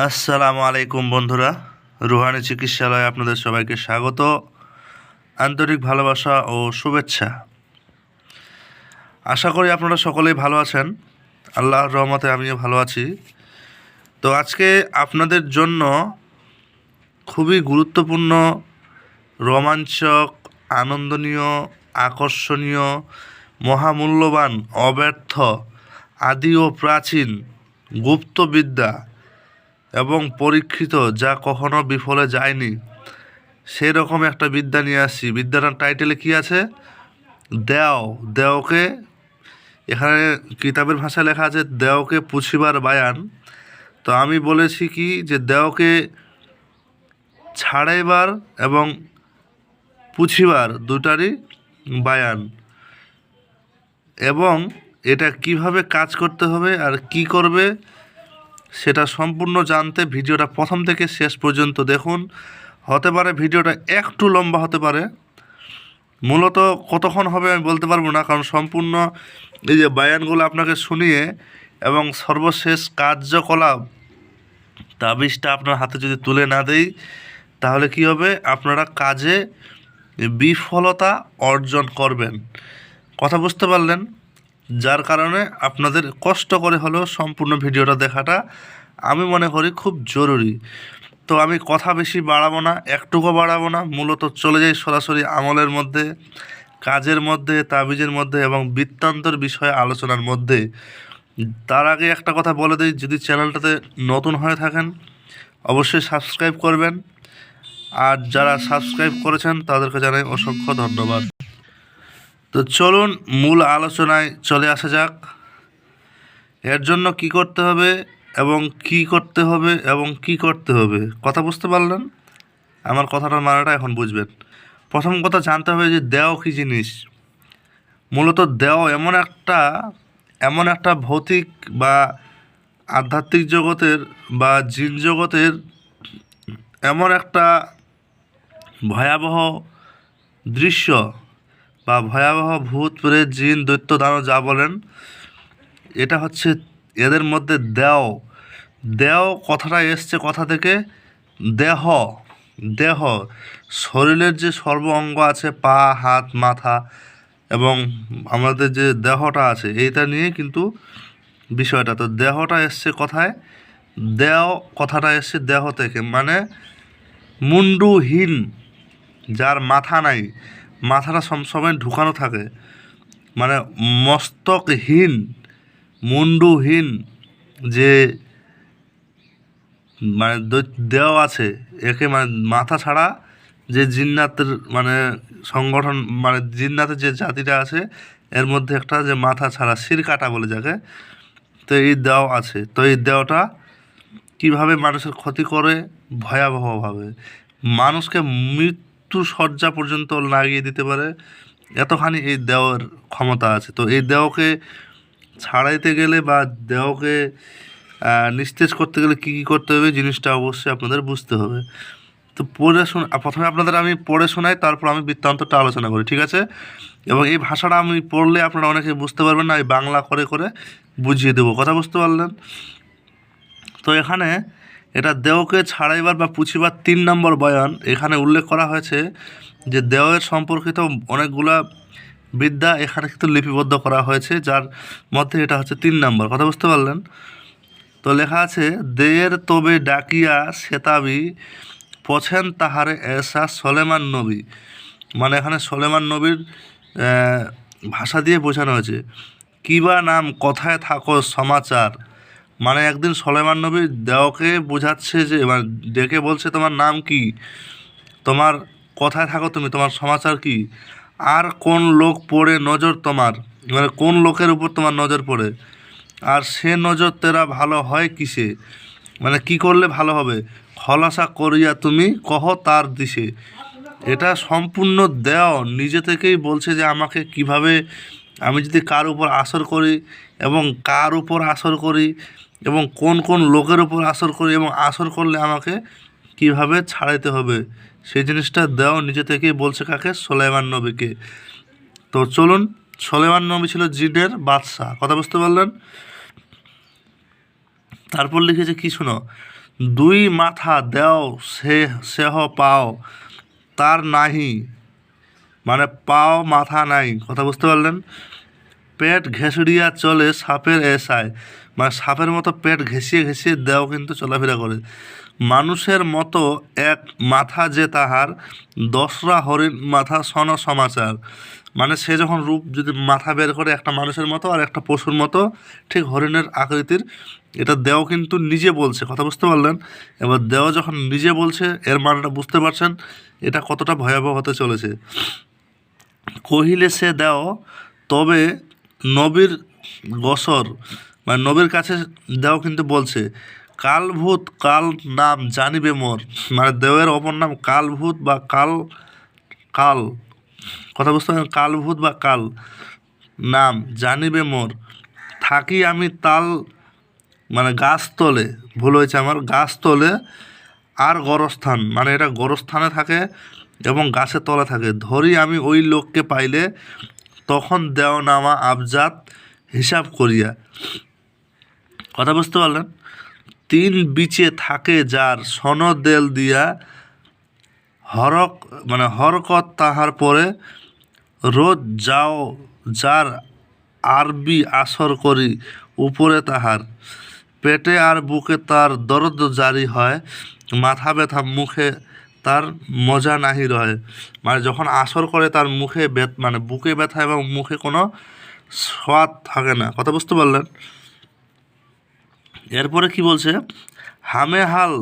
আসসালামু আলাইকুম বন্ধুরা, রুহানি চিকিৎসালয়ে আপনাদের সবাইকে স্বাগত, আন্তরিক ভালোবাসা ও শুভেচ্ছা। আশা করি আপনারা সকলেই ভালো আছেন। আল্লাহর রহমতে আমিও ভালো আছি। তো আজকে আপনাদের জন্য খুবই গুরুত্বপূর্ণ, রোমাঞ্চক, আনন্দনীয়, আকর্ষণীয়, মহামূল্যবান, অব্যর্থ, আদি ও প্রাচীন গুপ্তবিদ্যা এবং পরীক্ষিত, যা কখনো বিফলে যায়নি, সেই রকম একটা বিদ্যা নিয়ে আসছি। বিদ্যাটার টাইটেলে কি আছে? দেওকে, এখানে কিতাবের ভাষায় লেখা আছে দেওকে পুছিবার বায়ান। তো আমি বলেছি কি যে দেওকে ছাড়াইবার এবং পুছিবার দুটারই বায়ান, এবং এটা কিভাবে কাজ করতে হবে আর কি করবে সেটা সম্পূর্ণ জানতে ভিডিওটা প্রথম থেকে শেষ পর্যন্ত দেখুন। হতে পারে ভিডিওটা একটু লম্বা হতে পারে, মূলত কতক্ষণ হবে আমি বলতে পারবো না, কারণ সম্পূর্ণ এই যে বায়ানগুলো আপনাকে শুনিয়ে এবং সর্বশেষ কার্যকলাপ তাবিজটা আপনার হাতে যদি তুলে না দেই, তাহলে কি হবে? আপনারা কাজে বিফলতা অর্জন করবেন। কথা বুঝতে পারলেন? যার কারণে আপনাদের কষ্ট করে হলেও সম্পূর্ণ ভিডিওটা দেখাটা আমি মনে করি খুব জরুরি। তো আমি কথা বেশি বাড়াবো না, একটুকু বাড়াবো না, মূলত চলে যাই সরাসরি আমলের মধ্যে, কাজের মধ্যে, তাবিজের মধ্যে এবং বৃত্তান্তর বিষয়ে আলোচনার মধ্যে। তার আগে একটা কথা বলে দিই, যদি চ্যানেলটাতে নতুন হয়ে থাকেন অবশ্যই সাবস্ক্রাইব করবেন, আর যারা সাবস্ক্রাইব করেছেন তাদেরকে জানাই অসংখ্য ধন্যবাদ। তো চলুন মূল আলোচনায় চলে আসা যাক। এর জন্য কি করতে হবে এবং কি করতে হবে এবং কি করতে হবে, কথা বুঝতে পারলেন? আমার কথাটার মানেটা এখন বুঝবেন। প্রথম কথা জানতে হবে যে দেও কী জিনিস। মূলত দেও এমন একটা ভৌতিক বা আধ্যাত্মিক জগতের বা জিন জগতের এমন একটা ভয়াবহ দৃশ্য বা ভয়াবহ ভূত প্রেত জিন দৈত্য দানব যা বলেন, এটা হচ্ছে এদের মধ্যে দেও কথাটা এসছে কথা থেকে দেহ। দেহ শরীরের যে সর্ব অঙ্গ আছে, পা, হাত, মাথা এবং আমাদের যে দেহটা আছে, এইটা নিয়ে কিন্তু বিষয়টা। তো দেহটা এসছে কথায়, কথাটা এসছে দেহ থেকে, মানে মুন্ডুহীন, যার মাথা নাই, মাথাটা সবসময় ঢুকানো থাকে, মানে মস্তকহীন, মুন্ডুহীন যে মানে দেহ আছে, একে মানে মাথা ছাড়া যে জিন্নাতের মানে সংগঠন, মানে জিন্নাতের যে জাতিটা আছে এর মধ্যে একটা যে মাথা ছাড়া সিরকাটা বলে যাকে, তো এই দেহ আছে। তো এই দেহটা কীভাবে মানুষের ক্ষতি করে ভয়াবহভাবে, মানুষকে মৃত্যু শয্যা পর্যন্ত লাগিয়ে দিতে পারে, এতখানি এই দেওয়ের ক্ষমতা আছে। তো এই দেহকে ছাড়াইতে গেলে বা দেহকে নিস্তেজ করতে গেলে কী কী করতে হবে জিনিসটা অবশ্যই আপনাদের বুঝতে হবে। তো প্রথমে আপনাদের আমি পড়ে শোনাই, তারপর আমি বৃত্তান্তটা আলোচনা করি, ঠিক আছে? এবং এই ভাষাটা আমি পড়লে আপনারা অনেকে বুঝতে পারবেন না, আমি বাংলা করে করে বুঝিয়ে দেবো, কথা বুঝতে পারলেন? তো এখানে এটা দেওকে ছাড়াইবার বা পুছিবার 3 নম্বর বয়ান এখানে উল্লেখ করা হয়েছে, যে দেওয়ের সম্পর্কিত অনেকগুলা বিদ্যা এখানে কিন্তু লিপিবদ্ধ করা হয়েছে, যার মধ্যে এটা হচ্ছে 3 নম্বর, কথা বুঝতে পারলেন? তো লেখা আছে, দেয়ের তবে ডাকিয়া সেতাবি পছেন তাহারে এসা সলেমান নবী। মানে এখানে সলেমান নবীর ভাষা দিয়ে বোঝানো হয়েছে। কিবা নাম কথায় থাকো সমাচার, মানে একদিন সলেমান নবী দেওকে বোঝাচ্ছে যে, মানে ডেকে বলছে তোমার নাম কি, তোমার কথায় থাকো তুমি, তোমার সমাচার কি, আর কোন লোক পড়ে নজর তোমার, মানে কোন লোকের উপর তোমার নজর পড়ে, আর সে নজর তেরা ভালো হয় কিসে, মানে কি করলে ভালো হবে, খলাসা করিয়া তুমি কহ তার দিশে। এটা সম্পূর্ণ দেও নিজে থেকেই বলছে যে আমাকে কিভাবে, আমি যদি কার উপর আসর করি এবং কার উপর আসর করি এবং কোন কোন লোকের উপর আসর করি এবং আসর করলে আমাকে কিভাবে ছাড়াইতে হবে, সেই জিনিসটা দেও নিজে থেকেই বলছে কাকে? সুলাইমান নবীকে। তো চলুন, সুলাইমান নবী ছিল জিনের বাদশাহ, কথা বুঝতে পারলেন? তারপর লিখেছে কি শুনো, দুই মাথা দেও সেহ পাও তার নাহি, মানে পাও মাথা নাই। কথা বুঝতে পারলেন? পেট ঘেঁষড়িয়া চলে সাপের এসায়, মানে সাপের মতো পেট ঘেঁষিয়ে ঘেঁষিয়ে দেও কিন্তু চলাফেরা করে। মানুষের মতো এক মাথা যে তাহার, দশরা হরিণ মাথা সন সমাচার। মানে সে যখন রূপ যদি মাথা বের করে একটা মানুষের মতো আর একটা পশুর মতো, ঠিক হরিণের আকৃতির, এটা দেও কিন্তু নিজে বলছে। কথা বুঝতে পারলেন? এবার দেও যখন নিজে বলছে, এর মানেটা বুঝতে পারছেন এটা কতটা ভয়াবহ হতে চলেছে। কহিলে সে দেও তবে নবীর গসর, মানে নবীর কাছে দেও কিন্তু বলছে কালভূত কাল নাম জানিবে মোর, মানে দেওয়ের অপর নাম কালভূত বা কাল কাল। কথা বুঝতে পারেন? কালভূত বা কাল নাম জানিবে মোর, থাকি আমি তাল, মানে গাছ তলে, ভুল হয়েছে আমার, গাছ তলে আর গরস্থান, মানে এটা গরস্থানে থাকে এবং গাছের তলে থাকে। ধরি আমি ওই লোককে পাইলে, তখন দেও নামা আবজাত হিসাব করিয়া। কথা বুঝতে পারলেন? তিন বিচে থাকে যার সনদেল দিয়া, হরক মানে হরকত তাহার পরে, রোজ যাও যার আরবি আসর করি উপরে তাহার, পেটে আর বুকে তার দরদ জারি হয়, মাথা ব্যথা মুখে তার মজা নাহি রহে। মানে যখন আসর করে তার মুখে মানে বুকে ব্যথা এবং মুখে কোনো স্বাদ থাকে না। কথা বুঝতে পারলেন? এরপরে কি বলছে? হামেহাল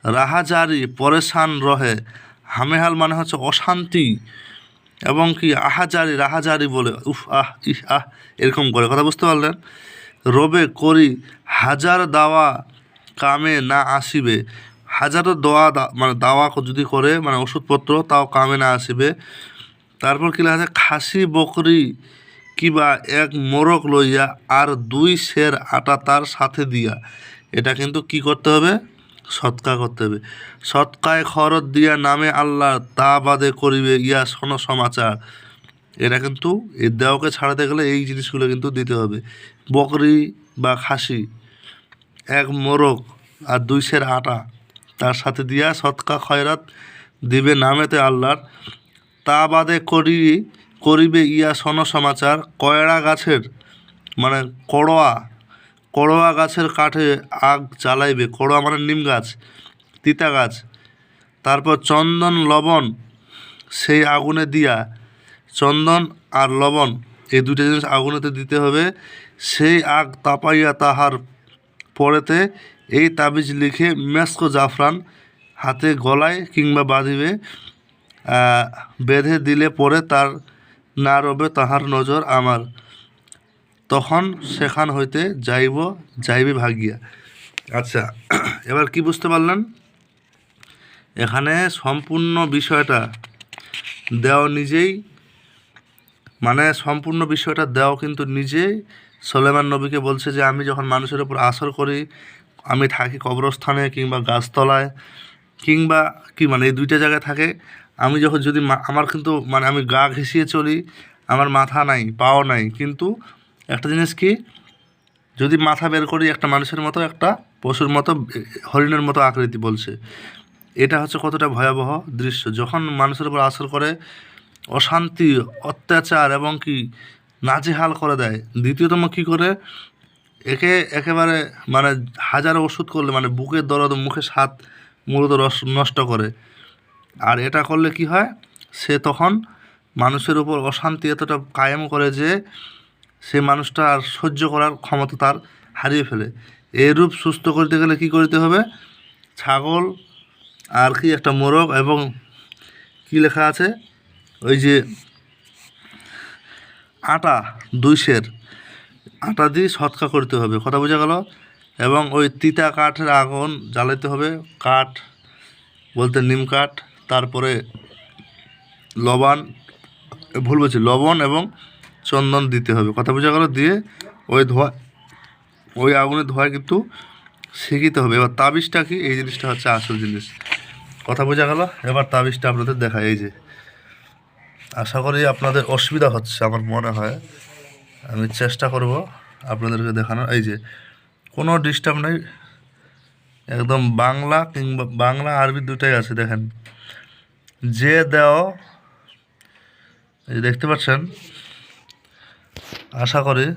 রাহাজারি পরেশান রহে। হামেহাল মানে হচ্ছে অশান্তি, এবং কি আহাজারি রাহাজারি বলে উফ আহ ইহ আহ এরকম করে। কথা বুঝতে পারলেন? রবে করি হাজার দাওয়া কামে না আসিবে। হাজারো মানে দাওয়া যদি করে, মানে ওষুধপত্র, তাও কামে না আসিবে। তারপর কি লেখা আছে? খাসি বকরি কিবা এক মোরগ লইয়া আর দুই সের আটা তার সাথে দিয়া। এটা কিন্তু কি করতে হবে? সৎকা করতে হবে। সৎকায় খরচ দিয়া নামে আল্লাহ, তা বাদে করিবে ইয়া শোন সমাচার। এটা কিন্তু এই দেওকে ছাড়াতে গেলে এই জিনিসগুলো কিন্তু দিতে হবে। বকরি বা খাসি, এক মোরগ আর দুই সের আটা তার সাথে দিয়া সৎকা খয়রাত দিবে নামেতে আল্লাহর, তা বাদে করিবে ইয়া শোন সমাচার। কয়ড়া গাছের, মানে কড়োয়া গাছের কাঠে আগ জ্বালাইবে। কড়োয়া মানে নিম গাছ, তিতা গাছ। তারপর চন্দন লবণ সেই আগুনে দিয়া, চন্দন আর লবণ এই দুটো জিনিস আগুনেতে দিতে হবে। সেই আগ তাপাইয়া তাহার পরেতে এই তাবিজ লিখে মেস্ক জাফরান হাতে গলায় কিংবা বাঁধিবে, বেঁধে দিলে পরে তার না রবে তাহার নজর আমার, তখন সেখান হইতে যাইবে ভাগিয়া। আচ্ছা, এবার কি বুঝতে পারলেন? এখানে সম্পূর্ণ বিষয়টা দেও নিজেই, মানে সম্পূর্ণ বিষয়টা দেও কিন্তু নিজেই সুলাইমান নবীকে বলছে যে আমি যখন মানুষের উপর আসর করি, আমি থাকি কবরস্থানে কিংবা গাছতলায় কিংবা কি, মানে এই দুইটা জায়গায় থাকে। আমি যখন যদি আমার কিন্তু মানে আমি গা ঘেঁষিয়ে চলি, আমার মাথা নাই পাও নাই, কিন্তু একটা জিনিস কি, যদি মাথা বের করি একটা মানুষের মতো, একটা পশুর মতো, হরিণের মতো আকৃতি বলছে। এটা হচ্ছে কতটা ভয়াবহ দৃশ্য। যখন মানুষের উপর আসর করে, অশান্তি, অত্যাচার এবং কি নাজেহাল করে দেয়। দ্বিতীয়তম কি করে, একেবারে মানে হাজারো ওষুধ করলে, মানে বুকের দরদ, মুখে স্বাদ, মূলত রস নষ্ট করে। আর এটা করলে কি হয়, সে তখন মানুষের উপর অশান্তি এতটা কায়েম করে যে সে মানুষটা আর সহ্য করার ক্ষমতা তার হারিয়ে ফেলে। এই রূপ সুস্থ করতে গেলে কি করতে হবে? ছাগল আর কি একটা মোরগ এবং কি লেখা আছে, ওই যে আটা, দুই সের আটা দিয়ে সৎকা করতে হবে। কথা বোঝা গেল? এবং ওই তিতা কাঠের আগুন জ্বালাতে হবে। কাঠ বলতে নিম কাঠ, তারপরে লবণ এবং চন্দন দিতে হবে। কথা বোঝা গেল? দিয়ে ওই আগুনের ধোঁয়ায় কিন্তু শিখিতে হবে। এবার তাবিজটা কি, এই জিনিসটা হচ্ছে আসল জিনিস। কথা বোঝা গেল? এবার তাবিজটা আপনাদের দেখায়। এই যে, আশা করি আপনাদের অসুবিধা হচ্ছে আমার মনে হয়, আমি চেষ্টা করব আপনাদেরকে দেখানোর। এই যে, কোনো ডিস্টার্ব নেই, একদম বাংলা কিংবা বাংলা আরবি দুটাই আছে দেখেন। যে দেও, এই দেখতে পাচ্ছেন, আশা করি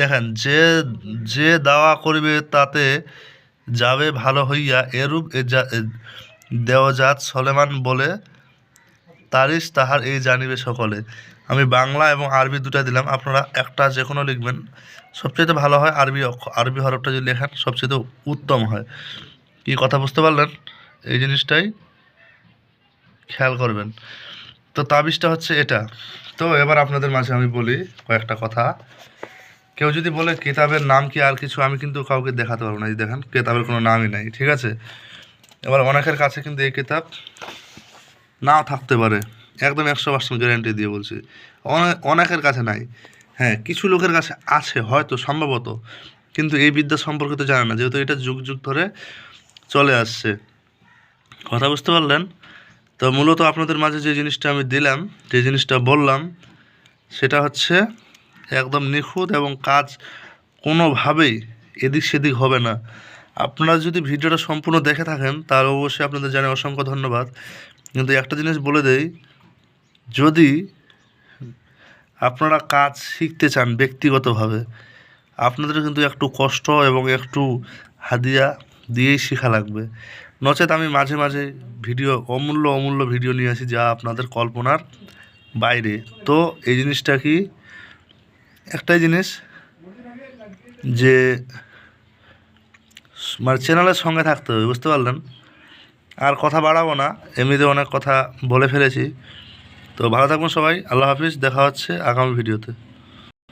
দেখেন, যে যে দাওয়া করিবে তাতে যাবে ভালো হইয়া, এরূপ দেওজাত সলেমান বলে তারিস তাহার এই জানিবে সকলে। আমি বাংলা এবং আরবি দুটা দিলাম, আপনারা একটা যে কোনো লিখবেন, সবচেয়ে ভালো হয় আরবি আরবি হরফটা যদি লেখেন সবচেয়ে উত্তম হয়। কি কথা বুঝতে পারলেন? এই জিনিসটাই খেয়াল করবেন। তো তাবিজটা হচ্ছে এটা। তো এবার আপনাদের মাঝে আমি বলি কয়েকটা কথা। কেউ যদি বলে কিতাবের নাম কি আর কিছু, আমি কিন্তু কাউকে দেখাতে পারবো না। এই দেখেন, কিতাবের কোনো নামই নাই, ঠিক আছে? এবার অনেকের কাছে কিন্তু এই কিতাব নাও থাকতে পারে, একদম 100% গ্যারান্টি দিয়ে বলছি। অনেকের কাছে নাই, হ্যাঁ কিছু লোকের কাছে আছে হয়তো সম্ভবত, কিন্তু এই বিদ্যা সম্পর্কে তো জানে না, যেহেতু এটা যুগ যুগ ধরে চলে আসছে। কথা বুঝতে পারলেন? তো মূলত আপনাদের মাঝে যে জিনিসটা আমি দিলাম, যে জিনিসটা বললাম, সেটা হচ্ছে একদম নিখুঁত এবং কাজ কোনোভাবেই এদিক সেদিক হবে না। আপনারা যদি ভিডিওটা সম্পূর্ণ দেখে থাকেন তাহলে অবশ্যই আপনাদের জানাই অসংখ্য ধন্যবাদ। কিন্তু একটা জিনিস বলে দেই, যদি আপনারা কাজ শিখতে চান ব্যক্তিগতভাবে, আপনাদের কিন্তু একটু কষ্ট এবং একটু হাদিয়া দিয়েই শেখা লাগবে। নচেত আমি মাঝে মাঝে ভিডিও অমূল্য ভিডিও নিয়ে আসি যা আপনাদের কল্পনার বাইরে। তো এই জিনিসটা কি, একটাই জিনিস যে মানে চ্যানেলের সঙ্গে থাকতে হবে, বুঝতে পারলেন? আর কথা বাড়াবো না, এমনিতে অনেক কথা বলে ফেলেছি। তো ভালো থাকবেন সবাই, আল্লাহ হাফিজ, দেখা হচ্ছে আগামী ভিডিওতে।